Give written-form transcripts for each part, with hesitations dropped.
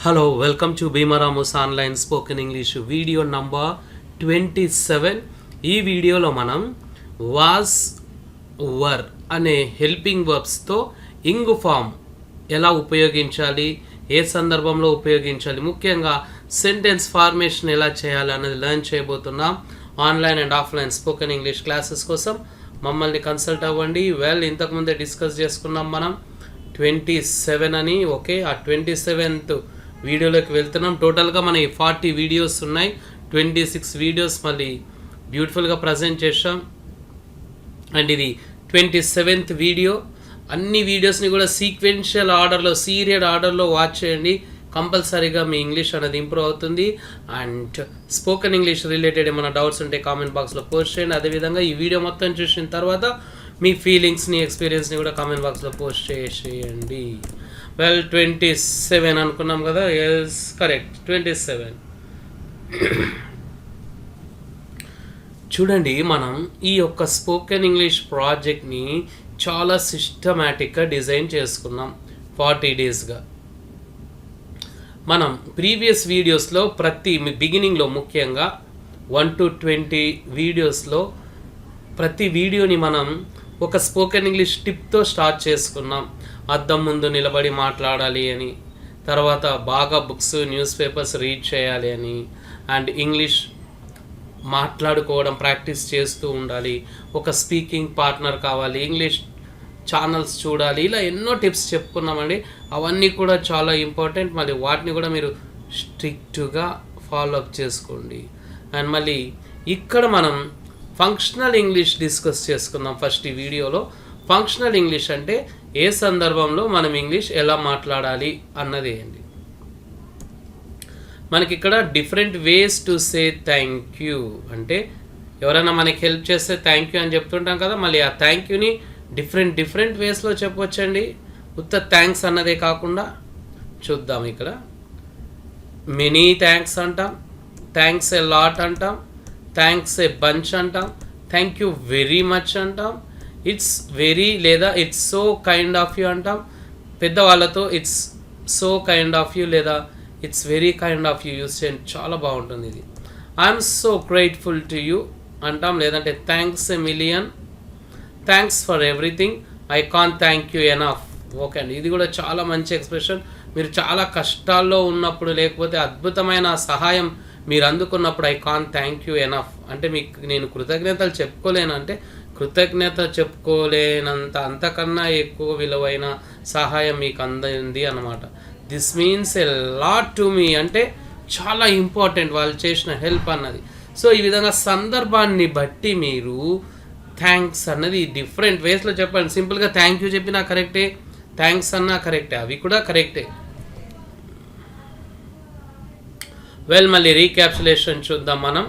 Hello, welcome to Bhimaramos Online Spoken English video number 27. ఈ వీడియోలో మనం వాస్ వర్ అనే హెల్పింగ్ వర్బ్స్తో ఇంగ్ ఫామ్ ఎలా ఉపయోగించాలి, ఏ సందర్భంలో ఉపయోగించాలి, ముఖ్యంగా సెంటెన్స్ ఫార్మేషన్ ఎలా చేయాలి అనేది లెర్న్ చేయబోతున్నాం. Online and offline spoken English classes కోసం మమ్మల్ని కన్సల్ట్ అవ్వండి. ఇంతకుముందే డిస్కస్ చేసుకున్నాం మనం 27 అని. ఓకే, ఆ 27th వీడియోలోకి వెళ్తున్నాం. టోటల్గా మన 40 వీడియోస్ ఉన్నాయి. 26 వీడియోస్ మళ్ళీ బ్యూటిఫుల్గా ప్రజెంట్ చేసాం. అండ్ ఇది 27th వీడియో. అన్ని వీడియోస్ని కూడా సీక్వెన్షియల్ ఆర్డర్లో, సీరియల్ ఆర్డర్లో వాచ్ చేయండి. కంపల్సరీగా మీ ఇంగ్లీష్ అనేది ఇంప్రూవ్ అవుతుంది. అండ్ స్పోకెన్ ఇంగ్లీష్ రిలేటెడ్ ఏమైనా డౌట్స్ ఉంటే కామెంట్ బాక్స్లో పోస్ట్ చేయండి. అదేవిధంగా ఈ వీడియో మొత్తం చూసిన తర్వాత మీ ఫీలింగ్స్ని, ఎక్స్పీరియన్స్ని కూడా కామెంట్ బాక్స్లో పోస్ట్ చేసేయండి. 27 అనుకున్నాం కదా. Yes, correct, 27. చూడండి, మనం ఈ యొక్క స్పోకెన్ ఇంగ్లీష్ ప్రాజెక్ట్ని చాలా సిస్టమేటిక్గా డిజైన్ చేసుకున్నాం 40 డేస్గా. మనం ప్రీవియస్ వీడియోస్లో ప్రతి బిగినింగ్లో ముఖ్యంగా 1 to 20 వీడియోస్లో ప్రతి వీడియోని మనం ఒక స్పోకెన్ ఇంగ్లీష్ టిప్తో స్టార్ట్ చేసుకున్నాం. అద్దం ముందు నిలబడి మాట్లాడాలి అని, తర్వాత బాగా బుక్స్, న్యూస్ పేపర్స్ రీడ్ చేయాలి అని, అండ్ ఇంగ్లీష్ మాట్లాడుకోవడం ప్రాక్టీస్ చేస్తూ ఉండాలి, ఒక స్పీకింగ్ పార్ట్నర్ కావాలి, ఇంగ్లీష్ ఛానల్స్ చూడాలి, ఇలా ఎన్నో టిప్స్ చెప్పుకున్నామండి. అవన్నీ కూడా చాలా ఇంపార్టెంట్. మళ్ళీ వాటిని కూడా మీరు స్ట్రిక్ట్గా ఫాలో అప్ చేసుకోండి. అండ్ మళ్ళీ ఇక్కడ మనం ఫంక్షనల్ ఇంగ్లీష్ డిస్కస్ చేసుకుందాం. ఫస్ట్ ఈ వీడియోలో ఫంక్షనల్ ఇంగ్లీష్ అంటే ఏ సందర్భంలో మనం ఇంగ్లీష్ ఎలా మాట్లాడాలి అన్నది ఏంటి. మనకి ఇక్కడ different ways to say thank you. అంటే ఎవరైనా మనకి హెల్ప్ చేస్తే థ్యాంక్ యూ అని చెప్తుంటాం కదా. మళ్ళీ ఆ థ్యాంక్ యూని డిఫరెంట్ వేస్లో చెప్పవచ్చండి. ఉత్త థ్యాంక్స్ అన్నదే కాకుండా చూద్దాం. ఇక్కడ మెనీ థ్యాంక్స్ అంటాం, థ్యాంక్స్ ఎ లాట్ అంటాం, థ్యాంక్స్ ఏ బంచ్ అంటాం, థ్యాంక్ యూ వెరీ మచ్ అంటాం, ఇట్స్ వెరీ లేదా it's so kind of you అంటాం. పెద్దవాళ్ళతో it's so kind of you లేదా it's very kind of you use చేయండి, చాలా బాగుంటుంది ఇది. I'm so grateful to you అంటాం. లేదంటే thanks a million, thanks for everything, I can't thank you enough. Okay అండి, ఇది కూడా చాలా మంచి ఎక్స్ప్రెషన్. మీరు చాలా కష్టాల్లో ఉన్నప్పుడు, లేకపోతే అద్భుతమైన సహాయం మీరు అందుకున్నప్పుడు I can't thank you enough అంటే మీకు నేను కృతజ్ఞతలు చెప్పుకోలేనంటే కృతజ్ఞత చెప్పుకోలేనంత అంతకన్నా ఎక్కువ విలువైన సహాయం మీకు అందింది అన్నమాట. This means a lot to me అంటే చాలా ఇంపార్టెంట్ వాళ్ళు చేసిన హెల్ప్ అన్నది. సో ఈ విధంగా సందర్భాన్ని బట్టి మీరు థ్యాంక్స్ అన్నది డిఫరెంట్ వేస్లో చెప్పండి. సింపుల్గా థ్యాంక్ యూ చెప్పినా కరెక్టే, థ్యాంక్స్ అన్నా కరెక్టే, అవి కూడా కరెక్టే. మళ్ళీ రీక్యాప్సులేషన్ చూద్దాం. మనం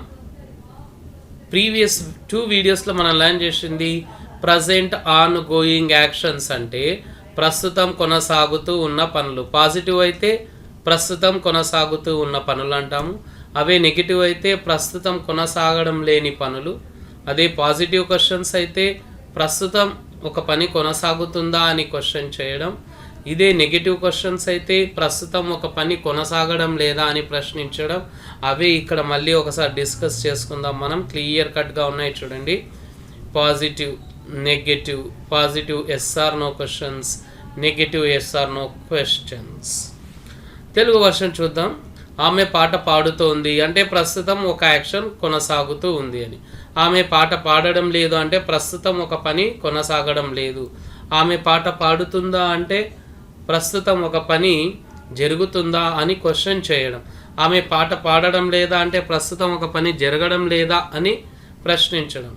ప్రీవియస్ 2 వీడియోస్లో మనం లర్న్ చేసింది ప్రజెంట్ ఆన్ గోయింగ్ యాక్షన్స్ అంటే ప్రస్తుతం కొనసాగుతూ ఉన్న పనులు. పాజిటివ్ అయితే ప్రస్తుతం కొనసాగుతూ ఉన్న పనులు అంటాము. అవే నెగిటివ్ అయితే ప్రస్తుతం కొనసాగడం లేని పనులు. అదే పాజిటివ్ క్వశ్చన్స్ అయితే ప్రస్తుతం ఒక పని కొనసాగుతుందా అని క్వశ్చన్ చేయడం. ఇదే నెగిటివ్ క్వశ్చన్స్ అయితే ప్రస్తుతం ఒక పని కొనసాగడం లేదా అని ప్రశ్నించడం. అవే ఇక్కడ మళ్ళీ ఒకసారి డిస్కస్ చేసుకుందాం మనం. క్లియర్ కట్గా ఉన్నాయి చూడండి. Positive, negative, positive SR no questions, negative SR no questions. Telugu version చూద్దాం. ఆమె పాట పాడుతోంది అంటే ప్రస్తుతం ఒక యాక్షన్ కొనసాగుతూ ఉంది అని. ఆమె పాట పాడడం లేదు అంటే ప్రస్తుతం ఒక పని కొనసాగడం లేదు. ఆమె పాట పాడుతుందా అంటే ప్రస్తుతం ఒక పని జరుగుతుందా అని క్వశ్చన్ చేయడం. ఆమె పాట పాడడం లేదా అంటే ప్రస్తుతం ఒక పని జరగడం లేదా అని ప్రశ్నించడం.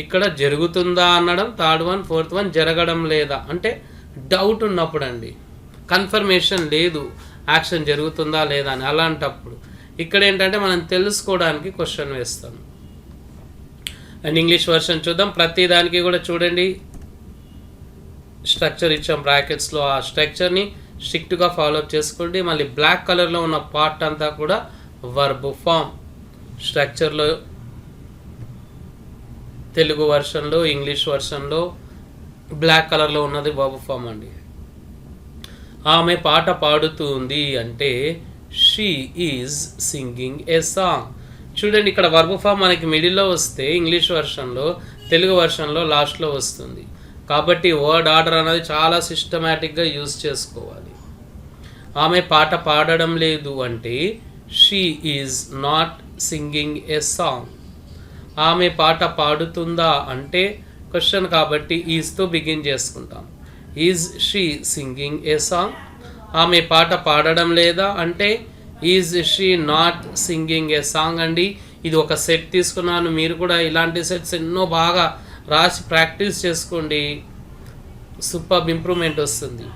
ఇక్కడ జరుగుతుందా అనడం, 3rd one, 4th one జరగడం లేదా అంటే డౌట్ ఉన్నప్పుడు అండి, కన్ఫర్మేషన్ లేదు యాక్షన్ జరుగుతుందా లేదా అని. అలాంటప్పుడు ఇక్కడ ఏంటంటే మనం తెలుసుకోవడానికి క్వశ్చన్ వేస్తాం. అండ్ ఇంగ్లీష్ వర్షన్ చూద్దాం. ప్రతి దానికి కూడా చూడండి స్ట్రక్చర్ ఇచ్చాం బ్రాకెట్స్లో. ఆ స్ట్రక్చర్ని స్ట్రిక్ట్గా ఫాలోఅప్ చేసుకోండి. మళ్ళీ బ్లాక్ కలర్లో ఉన్న పార్ట్ అంతా కూడా వర్బ్ ఫామ్ స్ట్రక్చర్లో. తెలుగు వర్షన్లో, ఇంగ్లీష్ వర్షన్లో బ్లాక్ కలర్లో ఉన్నది వర్బ్ ఫామ్ అండి. ఆమె పాట పాడుతుంది అంటే she is singing a song. చూడండి ఇక్కడ వర్బ్ ఫామ్ మనకి మిడిల్లో వస్తే ఇంగ్లీష్ వర్షన్లో, తెలుగు వర్షన్లో లాస్ట్లో వస్తుంది. కాబట్టి వర్డ్ ఆర్డర్ అనేది చాలా సిస్టమేటిక్గా యూజ్ చేసుకోవాలి. ఆమె పాట పాడడం లేదు అంటే she is not singing a song. ఆమె పాట పాడుతుందా అంటే క్వశ్చన్ కాబట్టి ఈజ్తో బిగిన్ చేసుకుంటాం. Is she singing a song. ఆమె పాట పాడడం లేదా అంటే is she not singing a song అండి. ఇది ఒక సెట్ తీసుకున్నాను. మీరు కూడా ఇలాంటి సెట్స్ ఎన్నో బాగా రాసి ప్రాక్టీస్ చేసుకోండి. సూపర్ ఇంప్రూవ్మెంట్ వస్తుంది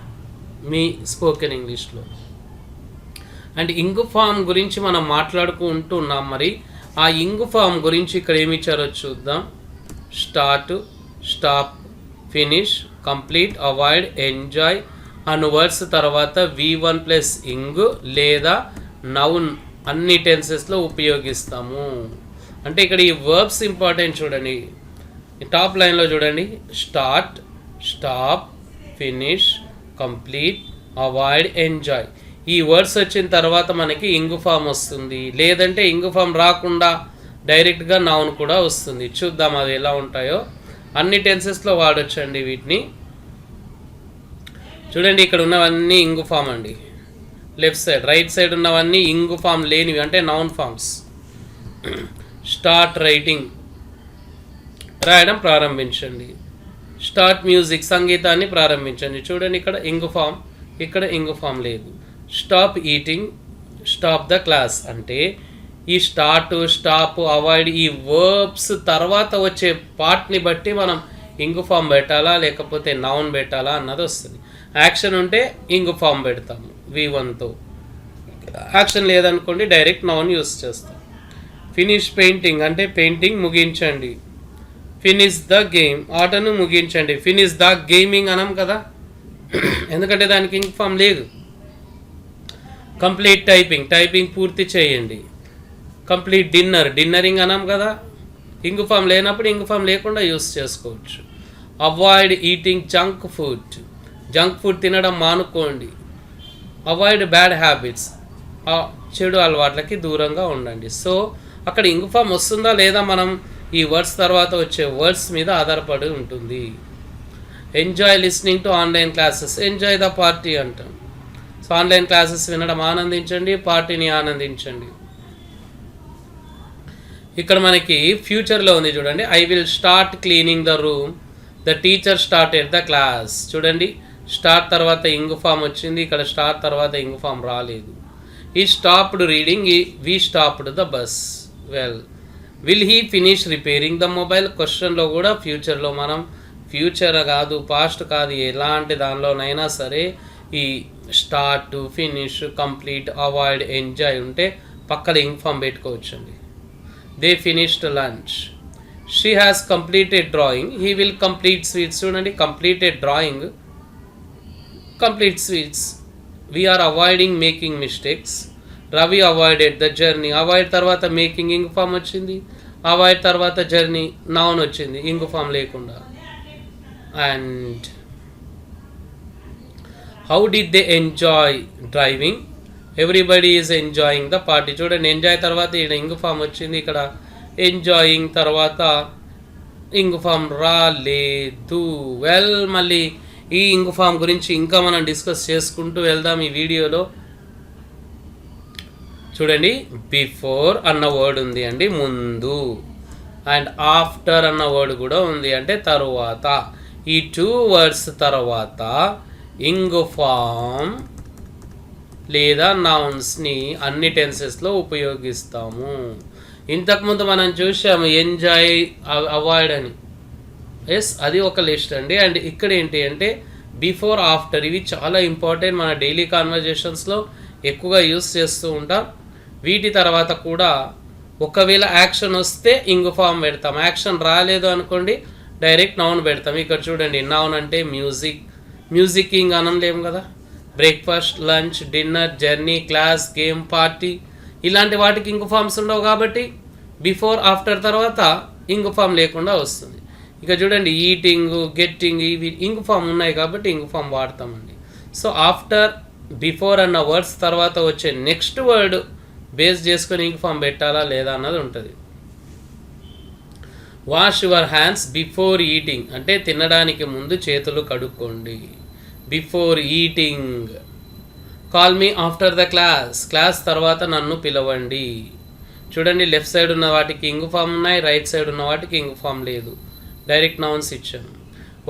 మీ స్పోకెన్ ఇంగ్లీష్లో. అండ్ ఇంగ్ ఫామ్ గురించి మనం మాట్లాడుకుంటున్నాం. మరి ఆ ఇంగ్ ఫామ్ గురించి ఇక్కడ ఏమి ఇచ్చారో చూద్దాం. Start, stop, finish, complete, avoid, enjoy అను వర్డ్స్ తర్వాత V1 ప్లస్ ఇంగ్ లేదా నౌన్ అన్ని టెన్సెస్లో ఉపయోగిస్తాము. అంటే ఇక్కడ ఈ వర్బ్స్ ఇంపార్టెంట్ చూడండి. టాప్ లైన్లో చూడండి. Start, stop, finish, complete, avoid, enjoy. ఈ వర్డ్స్ వచ్చిన తర్వాత మనకి ఇంగ్ ఫామ్ వస్తుంది. లేదంటే ఇంగ్ ఫామ్ రాకుండా డైరెక్ట్గా నౌన్ కూడా వస్తుంది. చూద్దాం అవి ఎలా ఉంటాయో. అన్ని టెన్సెస్లో వాడొచ్చండి వీటిని. చూడండి ఇక్కడ ఉన్నవన్నీ ఇంగ్ ఫామ్ అండి. లెఫ్ట్ సైడ్, రైట్ సైడ్ ఉన్నవన్నీ ఇంగ్ ఫామ్ లేనివి అంటే నౌన్ ఫామ్స్. స్టార్ట్ రైటింగ్, రాయడం ప్రారంభించండి. స్టార్ట్ మ్యూజిక్, సంగీతాన్ని ప్రారంభించండి. చూడండి ఇక్కడ ఇంగ్ ఫామ్, ఇక్కడ ఇంగ్ ఫామ్ లేదు. Stop eating, stop the class అంటే ఈ స్టార్ట్, స్టాప్, అవాయిడ్ ఈ వర్బ్స్ తర్వాత వచ్చే పార్ట్ని బట్టి మనం ఇంగ్ ఫామ్ పెట్టాలా లేకపోతే నౌన్ పెట్టాలా అన్నది వస్తుంది. యాక్షన్ ఉంటే ఇంగ్ ఫామ్ పెడతాము V1తో. యాక్షన్ లేదనుకోండి డైరెక్ట్ నౌన్ యూస్ చేస్తాం. ఫినిష్ పెయింటింగ్ అంటే పెయింటింగ్ ముగించండి. ఫినిష్ ద గేమ్, ఆటను ముగించండి. ఫినిష్ ద గేమింగ్ అనం కదా, ఎందుకంటే దానికి ఇంగ్ ఫామ్ లేదు. కంప్లీట్ టైపింగ్, టైపింగ్ పూర్తి చేయండి. కంప్లీట్ డిన్నర్, డిన్నరింగ్ అనం కదా, ఇంగ్ ఫామ్ లేనప్పుడు ఇంగ్ ఫామ్ లేకుండా యూస్ చేసుకోవచ్చు. Avoid eating junk food, junk food తినడం మానుకోండి. అవాయిడ్ బ్యాడ్ హ్యాబిట్స్, చెడు అలవాట్లకి దూరంగా ఉండండి. సో అక్కడ ఇంగ్ ఫామ్ వస్తుందా లేదా మనం ఈ వర్డ్స్ తర్వాత వచ్చే వర్డ్స్ మీద ఆధారపడి ఉంటుంది. Enjoy listening to online classes, enjoy the party అంటాం. సో ఆన్లైన్ క్లాసెస్ వినడం ఆనందించండి, పార్టీని ఆనందించండి. ఇక్కడ మనకి ఫ్యూచర్లో ఉంది చూడండి. I will start cleaning the room, the teacher started the class. చూడండి స్టార్ట్ తర్వాత ఇంగ్ ఫామ్ వచ్చింది, ఇక్కడ స్టార్ట్ తర్వాత ఇంగ్ ఫామ్ రాలేదు. ఈ stopped reading, we stopped the bus. Well, will he finish repairing the mobile. క్వశ్చన్లో కూడా ఫ్యూచర్లో మనం ఫ్యూచర్ కాదు, పాస్ట్ కాదు, ఎలాంటి దానిలోనైనా సరే ఈ start, finish, complete, avoid, enjoy ఉంటే పక్కన ఇంగ్ ఫామ్ పెట్టుకోవచ్చండి. They finished lunch. She has completed drawing, he will complete sweets. చూడండి completed drawing, complete sweets. We are avoiding making mistakes. Ravi avoided the journey. Avoid తర్వాత మేకింగ్ ఇంగ్ ఫామ్ వచ్చింది, avoid తర్వాత journey noun వచ్చింది ing form లేకుండా. And how did they enjoy driving, everybody is enjoying the party. చూడండి enjoy తర్వాత ఇక్కడ ఇంగ్ form వచ్చింది, ఇక్కడ ఎంజాయింగ్ తర్వాత ఇంగ్ ఫామ్ రాలేదు. వెల్, మళ్ళీ ఈ ఇంగ్ ఫామ్ గురించి ఇంకా మనం డిస్కస్ చేసుకుంటూ వెళ్దాం ఈ వీడియోలో. చూడండి బిఫోర్ అన్న వర్డ్ ఉంది అండి ముందు, అండ్ ఆఫ్టర్ అన్న వర్డ్ కూడా ఉంది అంటే తరువాత. ఈ టూ వర్డ్స్ తర్వాత ఇంగ్ ఫామ్ లేదా నౌన్స్ని అన్ని టెన్సెస్లో ఉపయోగిస్తాము. ఇంతకుముందు మనం చూసాము ఎంజాయ్, అవాయిడ్ అని. ఎస్, అది ఒక లిస్ట్ అండి. అండ్ ఇక్కడ ఏంటి అంటే బిఫోర్, ఆఫ్టర్, ఇవి చాలా ఇంపార్టెంట్. మన డైలీ కాన్వర్జేషన్స్లో ఎక్కువగా యూస్ చేస్తూ ఉంటాం. వీటి తర్వాత కూడా ఒకవేళ యాక్షన్ వస్తే ఇంగ్ ఫామ్ పెడతాం, యాక్షన్ రాలేదు అనుకోండి డైరెక్ట్ నౌన్ పెడతాం. ఇక్కడ చూడండి నౌన్ అంటే మ్యూజిక్, మ్యూజికింగ్ అనలేము కదా. Breakfast, lunch, dinner, journey, class, game, party ఇలాంటి వాటికి ఇంగ్ ఫామ్స్ ఉండవు కాబట్టి బిఫోర్, ఆఫ్టర్ తర్వాత ఇంగ్ ఫామ్ లేకుండా వస్తుంది. ఇక చూడండి ఈటింగ్, గెట్టింగ్ ఇవి ఇంగ్ ఫామ్ ఉన్నాయి కాబట్టి ఇంగ్ ఫామ్ వాడతామండి. సో ఆఫ్టర్, బిఫోర్ అన్న వర్డ్స్ తర్వాత వచ్చే నెక్స్ట్ వర్డ్ బేస్ చేసుకొని ఇంక్ ఫామ్ పెట్టాలా లేదా అన్నది ఉంటుంది. Wash your hands before eating అంటే తినడానికి ముందు చేతులు కడుక్కోండి. Before eating. Call me after the class, class తర్వాత నన్ను పిలవండి. చూడండి, లెఫ్ట్ సైడ్ ఉన్న వాటికి ఇంగ్ ఫామ్ ఉన్నాయి, రైట్ సైడ్ ఉన్న వాటికి ఇంగ్ ఫామ్ లేదు, డైరెక్ట్ నౌన్స్ ఇచ్చాను.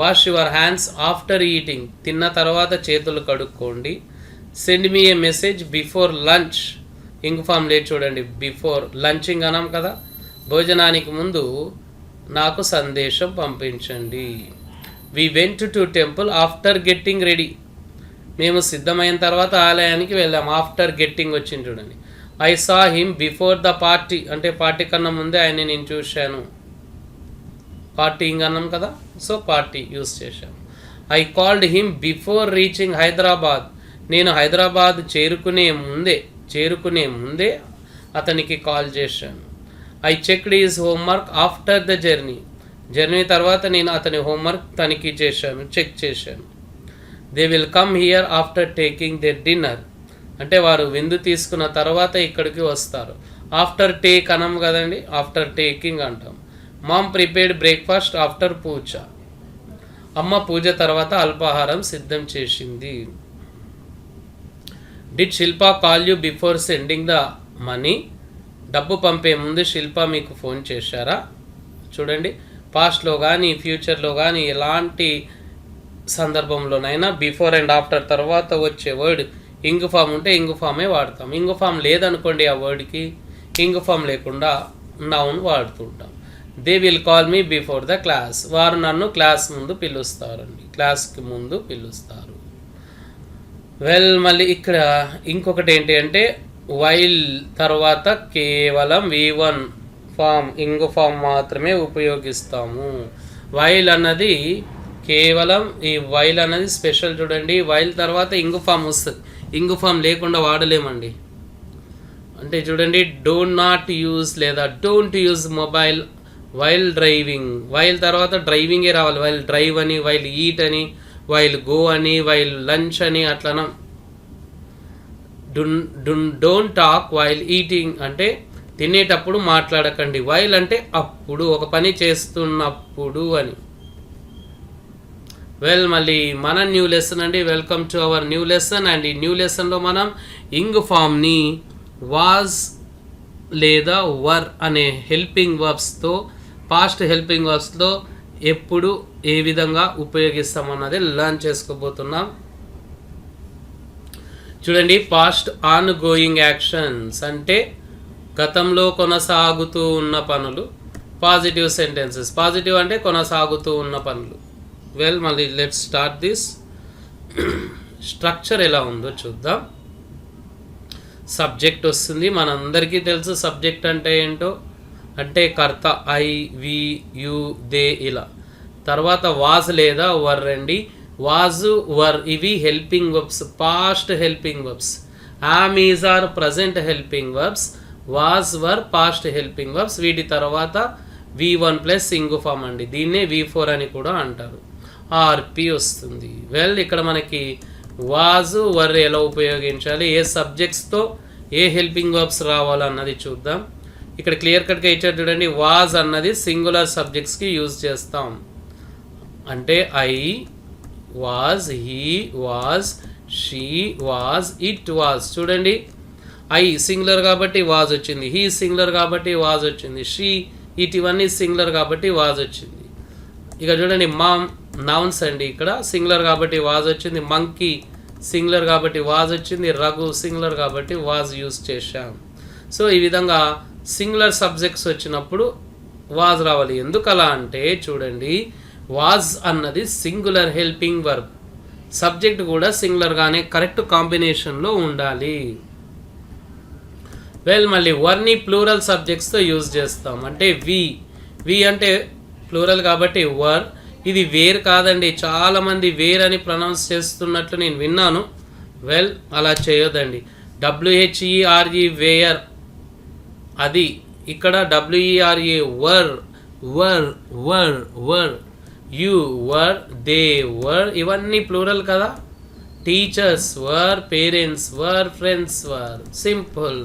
Wash your hands after eating, తిన్న తర్వాత చేతులు కడుక్కోండి. Send me a message before lunch, ing form లేదు చూడండి, బిఫోర్ లంచింగ్ అన్నాం కదా, భోజనానికి ముందు నాకు సందేశం పంపించండి. We went to temple after getting ready, మేము సిద్ధమైన తర్వాత ఆలయానికి వెళ్ళాం. ఆఫ్టర్ గెట్టింగ్ వచ్చింది చూడండి. I saw him before the party అంటే పార్టీ కన్నా ముందే ఆయన్ని నేను చూశాను. పార్టీయింగ్ అన్నాం కదా, సో పార్టీ యూస్ చేశాను. I called him before reaching Hyderabad, నేను హైదరాబాద్ చేరుకునే ముందే అతనికి కాల్ చేశాను. I checked his homework after the journey తర్వాత నేను అతని హోంవర్క్ తనిఖీ చేశాను, చెక్ చేశాను. They will come here after taking there dinner అంటే వారు విందు తీసుకున్న తర్వాత ఇక్కడికి వస్తారు. ఆఫ్టర్ టేక్ అనం కదండి, ఆఫ్టర్ టేకింగ్ అంటాం. మామ్ ప్రిపేర్డ్ బ్రేక్ఫాస్ట్ ఆఫ్టర్ పూజ, అమ్మ పూజ తర్వాత అల్పాహారం సిద్ధం చేసింది. Did Shilpa call you before sending the money, డబ్బు పంపే ముందు శిల్ప మీకు ఫోన్ చేశారా? చూడండి, పాస్ట్లో కానీ ఫ్యూచర్లో కానీ ఎలాంటి సందర్భంలోనైనా బిఫోర్ అండ్ ఆఫ్టర్ తర్వాత వచ్చే వర్డ్ ఇంగ్ ఫామ్ ఉంటే ఇంగ్ ఫామే వాడతాం. ఇంగ్ ఫామ్ లేదనుకోండి ఆ వర్డ్కి, ఇంగ్ ఫామ్ లేకుండా నౌన్ వాడుతుంటాం. They will call me before the class, వారు నన్ను క్లాస్ ముందు పిలుస్తారండి, క్లాస్కి ముందు పిలుస్తారు. వెల్, మళ్ళీ ఇక్కడ ఇంకొకటి ఏంటి అంటే వైల్ తర్వాత కేవలం V1 ఫామ్ ఇంగ్ ఫామ్ మాత్రమే ఉపయోగిస్తాము. వైల్ అన్నది కేవలం ఈ వైల్ అన్నది స్పెషల్ చూడండి. వైల్ తర్వాత ఇంగ్ ఫామ్ వస్తుంది, ఇంగ్ ఫామ్ లేకుండా వాడలేమండి. అంటే చూడండి, డోంట్ నాట్ యూజ్ లేదా don't use mobile while driving, while తర్వాత డ్రైవింగే రావాలి. వైల్ డ్రైవ్ అని, వైల్ ఈట్ అని, వైల్ గో అని, వైల్ లంచ్ అని అట్లనం. డోంట్ టాక్ వైల్ ఈటింగ్ అంటే తినేటప్పుడు మాట్లాడకండి. వైల్ అంటే అప్పుడు, ఒక పని చేస్తున్నప్పుడు అని. వెల్, మళ్ళీ మన న్యూ లెసన్ అండి. Welcome to our new lesson. And ఈ న్యూ లెసన్లో మనం ఇంగ్ ఫామ్ని వాజ్ లేదా వర్ అనే హెల్పింగ్ వర్బ్స్తో, పాస్ట్ హెల్పింగ్ వర్బ్స్లో ఎప్పుడు ఏ విధంగా ఉపయోగిస్తామన్నది లర్న్ చేసుకోబోతున్నాం. చూడండి, పాస్ట్ ఆన్ గోయింగ్ యాక్షన్స్ అంటే గతంలో కొనసాగుతూ ఉన్న పనులు. పాజిటివ్ సెంటెన్సెస్, పాజిటివ్ అంటే కొనసాగుతూ ఉన్న పనులు. వెల్, మళ్ళీ లెట్స్ స్టార్ట్ దిస్. స్ట్రక్చర్ ఎలా ఉందో చూద్దాం. సబ్జెక్ట్ వస్తుంది, మనందరికీ తెలుసు సబ్జెక్ట్ అంటే ఏంటో, అంటే కర్త ఐ, వి, యు, దే ఇలా. తర్వాత వాజ్ లేదా వర్ అండి. వాజు, వర్ ఇవి helping verbs, past helping verbs. Am, is, are present helping verbs. Was, were past helping verbs. వీటి తర్వాత V1 ప్లస్ ఇంగ్ ఫామ్ అండి, దీన్నే V4 అని కూడా అంటారు. ఆర్పి వస్తుంది. వెల్, ఇక్కడ మనకి వాజు, వర్ ఎలా ఉపయోగించాలి, ఏ సబ్జెక్ట్స్తో ఏ హెల్పింగ్ వర్బ్స్ రావాలన్నది చూద్దాం. ఇక్కడ క్లియర్ కట్గా ఇచ్చారు చూడండి. వాజ్ అన్నది సింగులర్ సబ్జెక్ట్స్కి యూజ్ చేస్తాం. అంటే I was, he was, she was, it was. చూడండి, ఐ సింగులర్ కాబట్టి వాజ్ వచ్చింది, హీ సింగులర్ కాబట్టి వాజ్ వచ్చింది, షీ, ఇట్ ఇవన్నీ సింగులర్ కాబట్టి వాజ్ వచ్చింది. ఇక చూడండి, మామ్ నౌన్స్ అండి, ఇక్కడ సింగులర్ కాబట్టి వాజ్ వచ్చింది. మంకీ సింగులర్ కాబట్టి వాజ్ వచ్చింది. రఘు సింగులర్ కాబట్టి వాజ్ యూజ్ చేశాం. సో ఈ విధంగా సింగులర్ సబ్జెక్ట్స్ వచ్చినప్పుడు వాజ్ రావాలి. ఎందుకు అలా అంటే చూడండి, వాజ్ అన్నది సింగులర్ హెల్పింగ్ వర్బ్, సబ్జెక్ట్ కూడా సింగులర్గానే కరెక్ట్ కాంబినేషన్లో ఉండాలి. వెల్, మళ్ళీ వర్ని ప్లూరల్ సబ్జెక్ట్స్తో యూజ్ చేస్తాం. అంటే వి అంటే ప్లూరల్ కాబట్టి వర్. ఇది వేర్ కాదండి, చాలామంది వేర్ అని ప్రొనౌన్స్ చేస్తున్నట్లు నేను విన్నాను. వెల్, అలా చేయొద్దండి. WHERE వేయర్ అది, ఇక్కడ WERA were, were, were, were, you were, they were, ఇవన్నీ ప్లూరల్ కదా. Teachers were, parents were, friends were. Simple.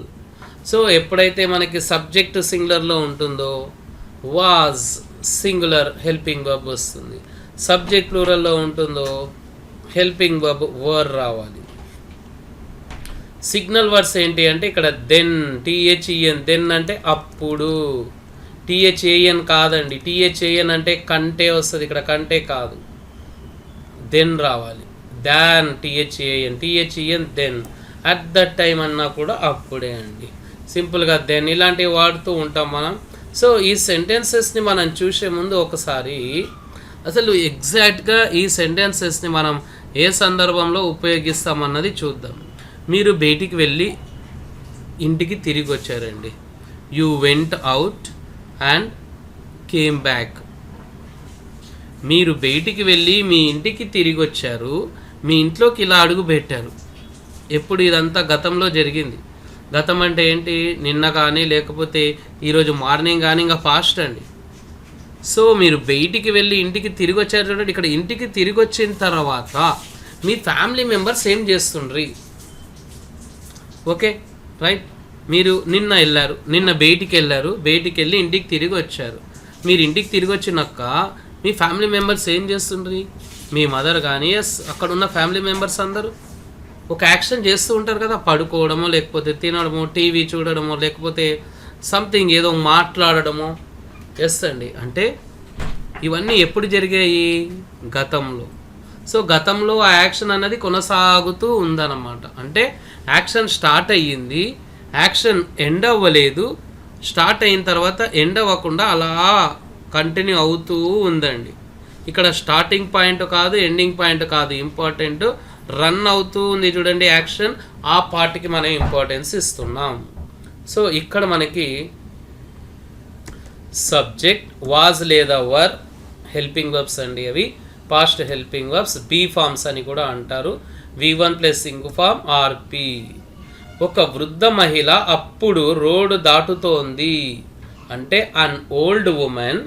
So ఎప్పుడైతే మనకి సబ్జెక్ట్ సింగులర్లో ఉంటుందో వాజ్ సింగులర్ హెల్పింగ్ వర్బ్ వస్తుంది. సబ్జెక్ట్ ప్లూరల్లో ఉంటుందో హెల్పింగ్ వర్బ్ వర్ రావాలి. సిగ్నల్ వర్డ్స్ ఏంటి అంటే ఇక్కడ దెన్, టీహెచ్ఈఎన్, దెన్ అంటే అప్పుడు, టీహెచ్ఏఎన్ కాదండి. టీహెచ్ఏఎన్ అంటే కంటే వస్తుంది, ఇక్కడ కంటే కాదు, దెన్ రావాలి. దాన్, టీహెచ్ఏఎన్, టీహెచ్ఈఎన్ దెన్. అట్ దట్ టైం అన్నా కూడా అప్పుడే అండి. సింపుల్గా దెన్ ఇలాంటివి వాడుతూ ఉంటాం మనం. సో ఈ సెంటెన్సెస్ని మనం చూసే ముందు ఒకసారి అసలు ఎగ్జాక్ట్గా ఈ సెంటెన్సెస్ని మనం ఏ సందర్భంలో ఉపయోగిస్తామన్నది చూద్దాం. మీరు బయటికి వెళ్ళి ఇంటికి తిరిగి వచ్చారండి. You went out and came back. మీరు బయటికి వెళ్ళి మీ ఇంటికి తిరిగి వచ్చారు, మీ ఇంట్లోకి ఇలా అడుగు పెట్టారు. ఎప్పుడు ఇదంతా గతంలో జరిగింది. గతం అంటే ఏంటి? నిన్న కానీ లేకపోతే ఈరోజు మార్నింగ్ కానీ, ఇంకా ఫాస్ట్ అండి. సో మీరు బయటికి వెళ్ళి ఇంటికి తిరిగి వచ్చారు చూడండి. ఇక్కడ ఇంటికి తిరిగి వచ్చిన తర్వాత మీ ఫ్యామిలీ మెంబర్స్ ఏం చేస్తుండ్రి? Okay right. మీరు నిన్న వెళ్ళారు, నిన్న బయటికి వెళ్ళారు, బయటికి వెళ్ళి ఇంటికి తిరిగి వచ్చారు. మీరు ఇంటికి తిరిగి వచ్చినాక మీ ఫ్యామిలీ మెంబర్స్ ఏం చేస్తుండ్రి? మీ మదర్ కానీ అక్కడ ఉన్న ఫ్యామిలీ మెంబర్స్ అందరూ ఒక యాక్షన్ చేస్తూ ఉంటారు కదా. పడుకోవడమో, లేకపోతే తినడమో, టీవీ చూడడమో, లేకపోతే సంథింగ్ ఏదో మాట్లాడడమో. ఎస్ అండి. అంటే ఇవన్నీ ఎప్పుడు జరిగాయి? గతంలో. సో గతంలో ఆ యాక్షన్ అన్నది కొనసాగుతూ ఉందన్నమాట. అంటే యాక్షన్ స్టార్ట్ అయ్యింది, యాక్షన్ ఎండ్ అవ్వలేదు, స్టార్ట్ అయిన తర్వాత ఎండ్ అవ్వకుండా అలా కంటిన్యూ అవుతూ ఉందండి. ఇక్కడ స్టార్టింగ్ పాయింట్ కాదు, ఎండింగ్ పాయింట్ కాదు, ఇంపార్టెంట్ రన్ అవుతూ ఉంది చూడండి యాక్షన్. ఆ పార్ట్కి మనం ఇంపార్టెన్స్ ఇస్తున్నాం. సో ఇక్కడ మనకి సబ్జెక్ట్ వాజ్ లేదా వర్ హెల్పింగ్ వర్బ్స్ అండి. అవి past helping verbs, be forms అని కూడా అంటారు. V1 ప్లస్ ఇంగు ఫార్మ్ ఆర్పి. ఒక వృద్ధ మహిళ అప్పుడు రోడ్డు దాటుతోంది అంటే an old women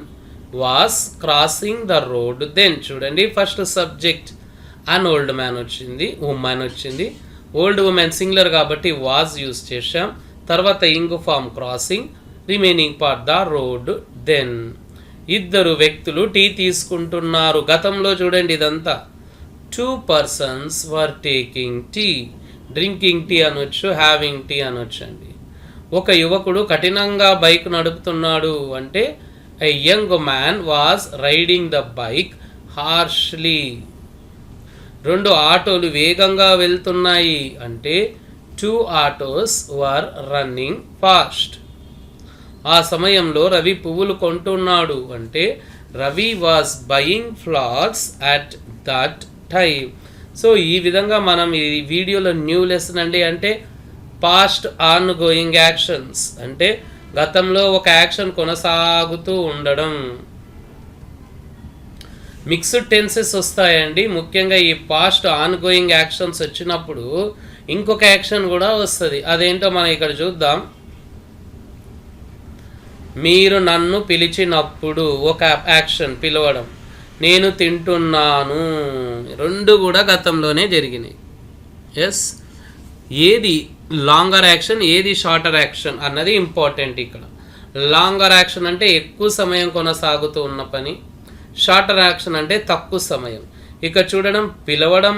was crossing the road then. చూడండి first subject an old man వచ్చింది, ఉమెన్ వచ్చింది. ఓల్డ్ ఉమెన్ సింగులర్ కాబట్టి వాజ్ యూజ్ చేసాం. తర్వాత ing form crossing, remaining part the road then. ఇద్దరు వ్యక్తులు టీ తీసుకుంటున్నారు. గతంలో చూడండి ఇదంతా. 2 persons were taking tea. Drinking tea అనొచ్చు, హ్యావింగ్ టీ అనొచ్చు అండి. ఒక యువకుడు కఠినంగా బైక్ నడుపుతున్నాడు అంటే a young man was riding the bike harshly. 2 ఆటోలు వేగంగా వెళ్తున్నాయి అంటే 2 autos were running fast. ఆ సమయంలో రవి పువ్వులు కొంటున్నాడు అంటే Ravi was buying flowers at that time. So ఈ విధంగా మనం ఈ వీడియోలో న్యూ లెసన్ అండి. అంటే పాస్ట్ ఆన్ గోయింగ్ యాక్షన్స్ అంటే గతంలో ఒక యాక్షన్ కొనసాగుతూ ఉండడం. మిక్స్డ్ టెన్సెస్ వస్తాయండి. ముఖ్యంగా ఈ పాస్ట్ ఆన్ గోయింగ్ యాక్షన్స్ వచ్చినప్పుడు ఇంకొక యాక్షన్ కూడా వస్తుంది. అదేంటో మనం ఇక్కడ చూద్దాం. మీరు నన్ను పిలిచినప్పుడు ఒక యాక్షన్ పిలవడం, నేను తింటున్నాను, 2 కూడా గతంలోనే జరిగినాయి. ఎస్. ఏది లాంగర్ యాక్షన్, ఏది షార్టర్ యాక్షన్ అన్నది ఇంపార్టెంట్ ఇక్కడ. లాంగర్ యాక్షన్ అంటే ఎక్కువ సమయం కొనసాగుతూ ఉన్న పని, షార్టర్ యాక్షన్ అంటే తక్కువ సమయం. ఇక చూడడం, పిలవడం,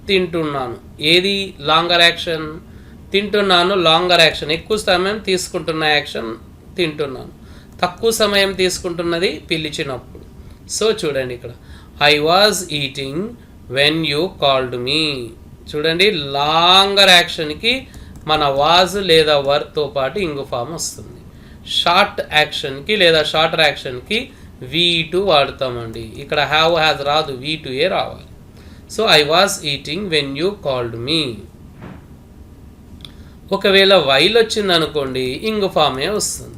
తింటున్నాను. ఏది లాంగర్ యాక్షన్? తింటున్నాను లాంగర్ యాక్షన్, ఎక్కువ సమయం తీసుకుంటున్న యాక్షన్ తింటున్నాను. తక్కువ సమయం తీసుకుంటున్నది పిలిచినప్పుడు. సో చూడండి ఇక్కడ I was eating when you called me. చూడండి లాంగర్ యాక్షన్కి మన వాజ్ లేదా వర్తో పాటు ఇంగు ఫామ్ వస్తుంది. షార్ట్ యాక్షన్కి లేదా షార్టర్ యాక్షన్కి V2 వాడతామండి. ఇక్కడ హ్యావ్ హ్యాజ్ రాదు, V2ఏ రావాలి. So I was eating when you called me. ఒకవేళ వైల్ వచ్చింది అనుకోండి ఇంగు ఫామే వస్తుంది.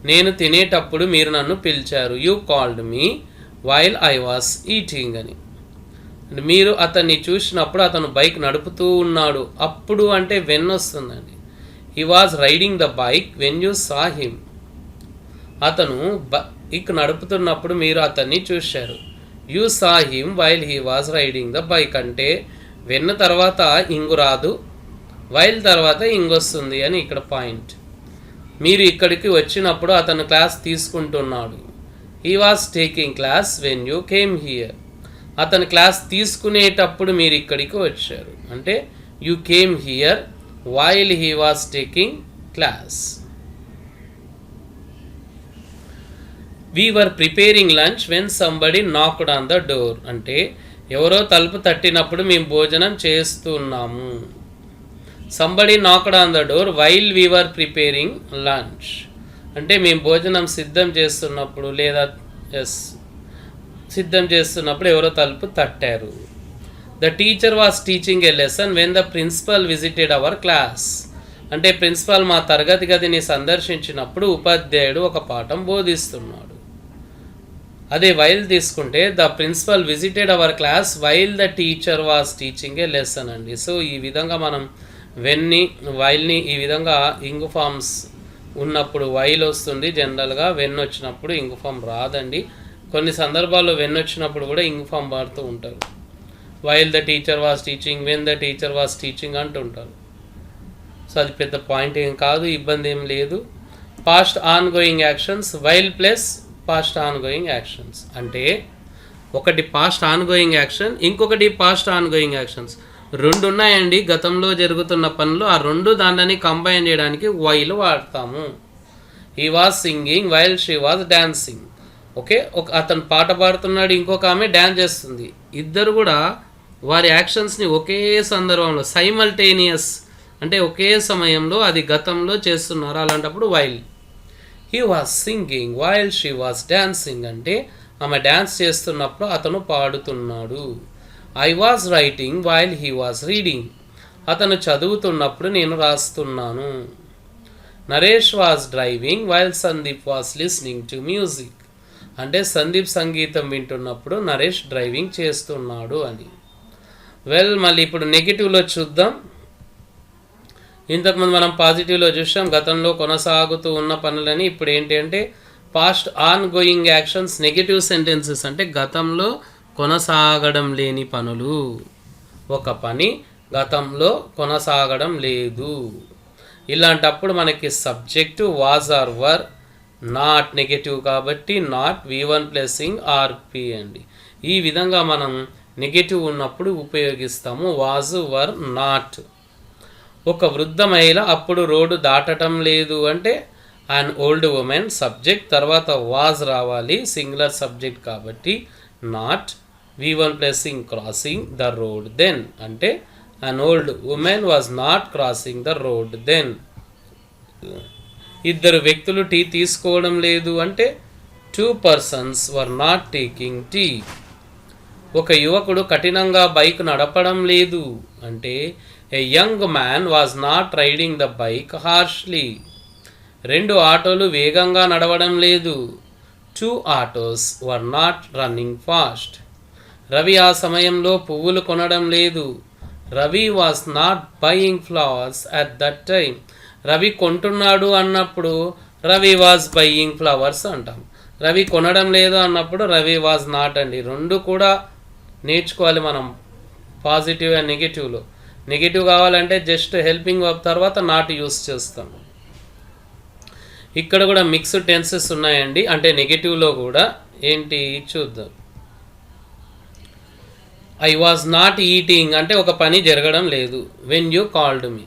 నేను తినేటప్పుడు మీరు నన్ను పిలిచారు, you called me while I was eating అని. మీరు అతన్ని చూసినప్పుడు అతను బైక్ నడుపుతూ ఉన్నాడు. అప్పుడు అంటే వెన్ వస్తుందండి. He was riding the bike when you saw him. అతను బైక్ నడుపుతున్నప్పుడు మీరు అతన్ని చూశారు, you saw him while he was riding the bike అంటే వెన్ తర్వాత ఇంగు రాదు, వైల్ తర్వాత ఇంగొస్తుంది అని ఇక్కడ పాయింట్. మీరు ఇక్కడికి వచ్చినప్పుడు అతను క్లాస్ తీసుకుంటున్నాడు. He was taking class when you came here. అతను క్లాస్ తీసుకునేటప్పుడు మీరు ఇక్కడికి వచ్చారు అంటే you came here while he was taking class. We were preparing lunch when somebody knocked on the door అంటే ఎవరో తలుపు తట్టినప్పుడు మేము భోజనం చేస్తున్నాము. Somebody knocked on the door while we were preparing lunch అంటే మేము భోజనం సిద్ధం చేస్తున్నప్పుడు లేదా సిద్ధం చేస్తున్నప్పుడు ఎవరో తలుపు తట్టారు. The teacher was teaching a lesson when the principal visited our class అంటే ప్రిన్సిపల్ మా తరగతి గదిని సందర్శించినప్పుడు ఉపాధ్యాయుడు ఒక పాఠం బోధిస్తున్నాడు. అదే వైల్ తీసుకుంటే the principal visited our class while the teacher was teaching a lesson అండి. సో ఈ విధంగా మనం వెన్ని వైల్ని ఈ విధంగా ఇంగు ఫార్మ్స్ ఉన్నప్పుడు వైల్ వస్తుంది జనరల్గా, వెన్ వచ్చినప్పుడు ఇంగు ఫామ్ రాదండి. కొన్ని సందర్భాల్లో వెన్ వచ్చినప్పుడు కూడా ఇంగు ఫామ్ వాడుతూ ఉంటారు. While the teacher was teaching, when the teacher was teaching అంటుంటారు. సో అది పెద్ద పాయింట్ ఏం కాదు, ఇబ్బంది ఏం లేదు. Past on going actions while plus past on going actions అంటే ఒకటి పాస్ట్ ఆన్ గోయింగ్ యాక్షన్, ఇంకొకటి పాస్ట్ ఆన్ గోయింగ్ యాక్షన్స్ రెండు ఉన్నాయండి. గతంలో జరుగుతున్న పనులు ఆ రెండు దానిని కంబైన్ చేయడానికి వైల్ వాడతాము. He was singing while she was dancing. Okay, అతను పాట పాడుతున్నాడు, ఇంకొక ఆమె డ్యాన్స్ చేస్తుంది. ఇద్దరు కూడా వారి యాక్షన్స్ని ఒకే సందర్భంలో సైమల్టేనియస్ అంటే ఒకే సమయంలో అది గతంలో చేస్తున్నారు. అలాంటప్పుడు while. He was singing while she was dancing అంటే ఆమె డ్యాన్స్ చేస్తున్నప్పుడు అతను పాడుతున్నాడు. I was writing while he was reading అతను చదువుతున్నప్పుడు నేను రాస్తున్నాను. Naresh was driving while Sandeep was listening to music అంటే సందీప్ సంగీతం వింటున్నప్పుడు నరేష్ డ్రైవింగ్ చేస్తున్నాడు అని. వెల్, మళ్ళీ ఇప్పుడు నెగిటివ్లో చూద్దాం. ఇంతకుముందు మనం పాజిటివ్లో చూసాం గతంలో కొనసాగుతూ ఉన్న పనులని. ఇప్పుడు ఏంటి అంటే past on going actions negative sentences అంటే గతంలో కొనసాగడం లేని పనులు. ఒక పని గతంలో కొనసాగడం లేదు. ఇలాంటప్పుడు మనకి subject was or were, not negative కాబట్టి నాట్ V1 ప్లసింగ్ ఆర్పి అండి. ఈ విధంగా మనం నెగటివ్ ఉన్నప్పుడు ఉపయోగిస్తాము వాజ్ వర్ నాట్. ఒక వృద్ధ మహిళ అప్పుడు రోడ్డు దాటడం లేదు అంటే అన్ ఓల్డ్ ఉమెన్ సబ్జెక్ట్ తర్వాత వాజ్ రావాలి, సింగులర్ సబ్జెక్ట్ కాబట్టి not V1 plus ing crossing the road then అంటే an old women was not crossing the road then. ఇద్దరు వ్యక్తులు టీ తీసుకోవడం లేదు అంటే 2 persons were not taking tea. ఒక యువకుడు కఠినంగా బైక్ నడపడం లేదు అంటే a young man was not riding the bike harshly. 2 ఆటోలు వేగంగా నడవడం లేదు. 2 autos were not running fast. Ravi ఆ సమయంలో పువ్వులు కొనడం లేదు. Ravi was not buying flowers at that time. Ravi కొంటున్నాడు అన్నప్పుడు రవి వాజ్ బయింగ్ ఫ్లవర్స్ అంటాం. రవి కొనడం లేదు అన్నప్పుడు రవి వాజ్ నాట్ అండి. రెండు కూడా నేర్చుకోవాలి మనం పాజిటివ్ అండ్ నెగిటివ్లో. నెగిటివ్ కావాలంటే జస్ట్ హెల్పింగ్ వర్బ్ తర్వాత నాట్ యూస్ చేస్తాం. ఇక్కడ కూడా మిక్స్డ్ టెన్సెస్ ఉన్నాయండి. అంటే నెగిటివ్లో కూడా ఏంటి చూద్దాం. ఐ వాజ్ నాట్ ఈటింగ్ అంటే ఒక పని జరగడం లేదు. When you called me,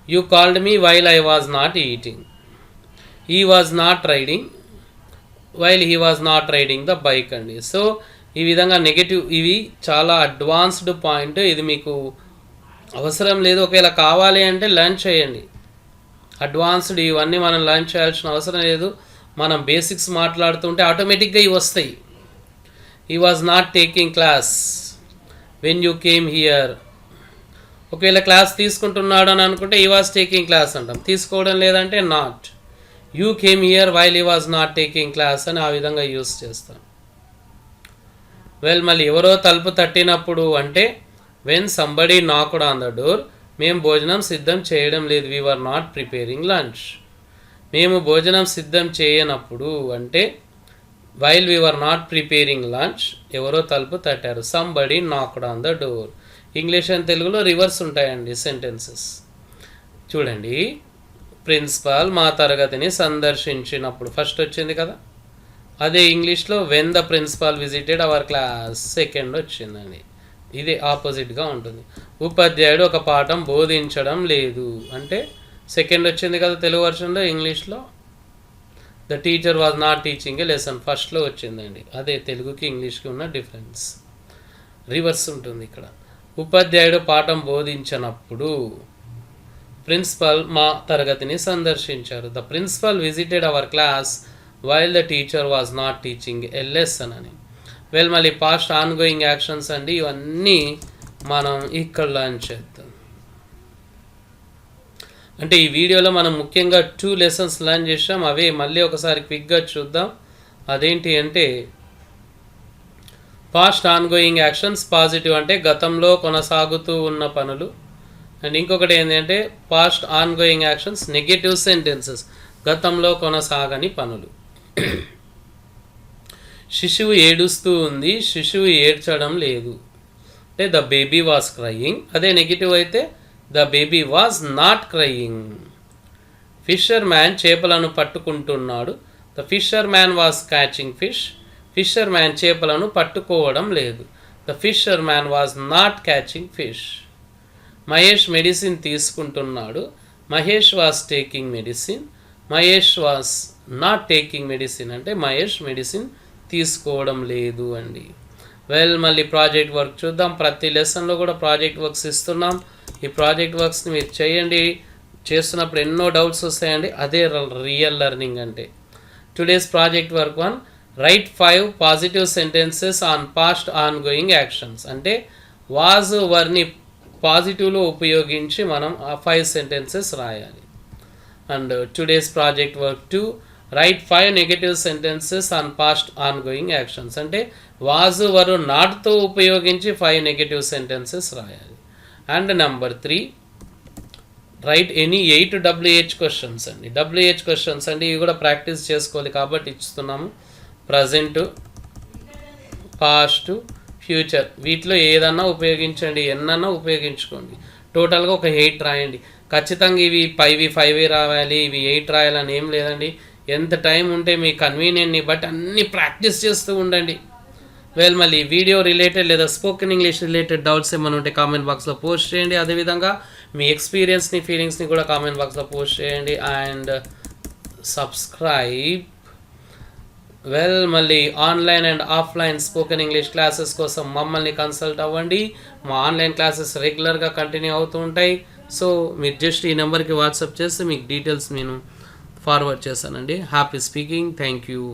you called me while I was not eating. He was not riding while he was not riding the bike అండి. సో ఈ విధంగా నెగటివ్ ఇవి చాలా అడ్వాన్స్డ్ పాయింట్. ఇది మీకు అవసరం లేదు, ఒకవేళ కావాలి అంటే లర్న్ చేయండి. అడ్వాన్స్డ్ ఇవన్నీ మనం లర్న్ చేయాల్సిన అవసరం లేదు. మనం బేసిక్స్ మాట్లాడుతుంటే ఆటోమేటిక్గా ఇవి వస్తాయి. He was not taking class when you came here. ఒకవేళ క్లాస్ తీసుకుంటున్నాడు అని అనుకుంటే హీ వాజ్ టేకింగ్ క్లాస్ అంటాం. తీసుకోవడం లేదంటే not. You came here while he was not taking class అని ఆ విధంగా యూస్ చేస్తాం. వెల్, మళ్ళీ ఎవరో తలుపు తట్టినప్పుడు అంటే when somebody knocked on the door మేము భోజనం సిద్ధం చేయడం లేదు. We were not preparing lunch. మేము భోజనం సిద్ధం చేయనప్పుడు అంటే while we were not preparing lunch, ఎవరో తలుపు తట్టారు. Somebody knocked on the door. English and తెలుగులో రివర్స్ ఉంటాయండి సెంటెన్సెస్. చూడండి, ప్రిన్సిపాల్ మా తరగతిని సందర్శించినప్పుడు ఫస్ట్ వచ్చింది కదా, అదే ఇంగ్లీష్లో when the principal visited our class second వచ్చిందండి. ఇది ఆపోజిట్గా ఉంటుంది. ఉపాధ్యాయుడు ఒక పాఠం బోధించడం లేదు అంటే సెకండ్ వచ్చింది కదా తెలుగు వర్షన్లో. ఇంగ్లీష్లో the teacher was not teaching a lesson ఫస్ట్లో వచ్చిందండి. అదే తెలుగుకి ఇంగ్లీష్కి ఉన్న డిఫరెన్స్. రివర్స్ ఉంటుంది ఇక్కడ. ఉపాధ్యాయుడు పాఠం బోధించినప్పుడు ప్రిన్సిపల్ మా తరగతిని సందర్శించారు. The principal visited our class while the teacher was not teaching a lesson అని. మళ్ళీ పాస్ట్ ఆన్ గోయింగ్ యాక్షన్స్ అండి. ఇవన్నీ మనం ఇక్కడ లర్న్ చేద్దాం. అంటే ఈ వీడియోలో మనం ముఖ్యంగా 2 లెసన్స్ లర్న్ చేసాం. అవే మళ్ళీ ఒకసారి క్విక్గా చూద్దాం. అదేంటి అంటే past on going actions, positive అంటే గతంలో కొనసాగుతూ ఉన్న పనులు. అండ్ ఇంకొకటి ఏంటంటే past on going actions, negative sentences, గతంలో కొనసాగని పనులు. శిశువు ఏడుస్తూ ఉంది, శిశువు ఏడ్చడం లేదు అంటే ద బేబీ వాజ్ క్రయింగ్. అదే నెగిటివ్ అయితే the baby was not crying. Fisher man చేపలను పట్టుకుంటున్నాడు. The fisher man was catching fish. Fisher man చేపలను పట్టుకోవడం లేదు. The fisher man was not catching fish. Mahesh medicine తీసుకుంటున్నాడు. Mahesh was taking medicine. Mahesh was not taking medicine అంటే Mahesh medicine తీసుకోవడం లేదు అండి. మళ్ళీ ప్రాజెక్ట్ వర్క్ చూద్దాం. ప్రతి లెసన్లో కూడా ప్రాజెక్ట్ వర్క్స్ ఇస్తున్నాం. ఈ ప్రాజెక్ట్ వర్క్స్ని మీరు చేయండి. చేస్తున్నప్పుడు ఎన్నో డౌట్స్ వస్తాయండి. అదే రియల్ లెర్నింగ్ అంటే. Today's project work 1, right 5 positive sentences on past on going actions. అంటే వాజ్ వర్ని పాజిటివ్లో ఉపయోగించి మనం ఆ 5 సెంటెన్సెస్ రాయాలి. And today's project work 2, right 5 negative sentences on past on going actions. అంటే వాజ్ వరు నాట్తో ఉపయోగించి 5 నెగటివ్ సెంటెన్సెస్ రాయాలి. And number 3, right any 8 WH questions అండి. WH క్వశ్చన్స్ అండి, ఇవి కూడా ప్రాక్టీస్ చేసుకోవాలి కాబట్టి ఇస్తున్నాము. ప్రజెంట్, పాస్ట్, ఫ్యూచర్, వీటిలో ఏదన్నా ఉపయోగించండి, ఎన్నన్నా ఉపయోగించుకోండి. టోటల్గా ఒక 8 రాయండి. ఖచ్చితంగా ఇవి 5 రావాలి, ఇవి 8 రాయాలని ఏం లేదండి. ఎంత టైం ఉంటే మీ కన్వీనియంట్ని బట్టి అన్నీ ప్రాక్టీస్ చేస్తూ ఉండండి. మళ్ళీ వీడియో రిలేటెడ్ లేదా స్పోకెన్ ఇంగ్లీష్ రిలేటెడ్ డౌట్స్ ఏమైనా ఉంటే కామెంట్ బాక్స్లో పోస్ట్ చేయండి. అదేవిధంగా మీ ఎక్స్పీరియన్స్ని, ఫీలింగ్స్ని కూడా కామెంట్ బాక్స్లో పోస్ట్ చేయండి. And subscribe. మళ్ళీ online and offline spoken English classes కోసం మమ్మల్ని కన్సల్ట్ అవ్వండి. మా ఆన్లైన్ క్లాసెస్ రెగ్యులర్గా కంటిన్యూ అవుతూ ఉంటాయి. సో మీరు జస్ట్ ఈ నెంబర్కి వాట్సాప్ చేస్తే మీకు డీటెయిల్స్ నేను ఫార్వర్డ్ చేశానండి. Happy speaking. Thank you.